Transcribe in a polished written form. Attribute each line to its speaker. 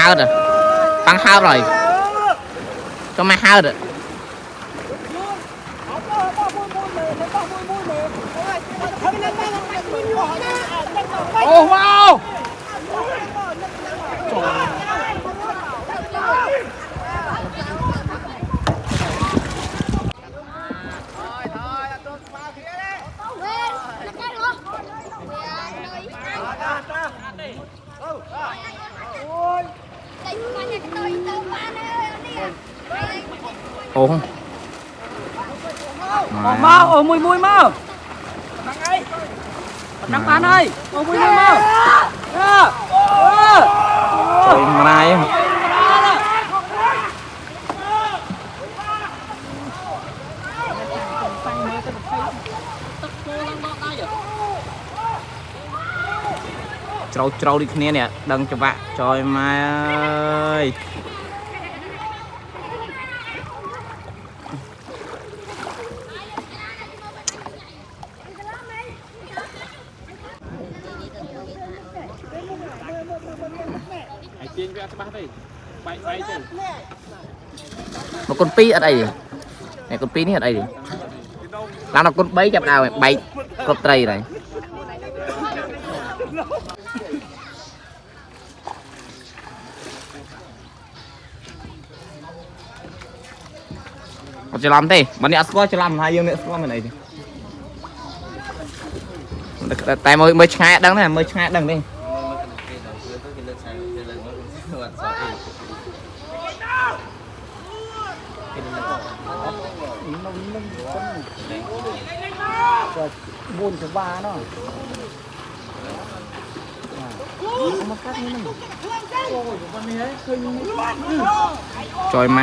Speaker 1: hao rồi băng hao rồi cho mày hao rồi oh wow ồ
Speaker 2: mau ồ mùi mùi mau năm ăn ơi ồ mùi mùi mau
Speaker 1: trời này trâu trâu đi kia nè đừng cho bạn trời mai ơi một con pi ở đây này con pi này ở đây làm nó con bấy chập đào bay cột tray này cho làm thế bạn đi ăn cho làm hai dương nữa mình này tại mới khai đắng này mới khai đắng đi
Speaker 2: buồn cho ba nó
Speaker 1: trời ma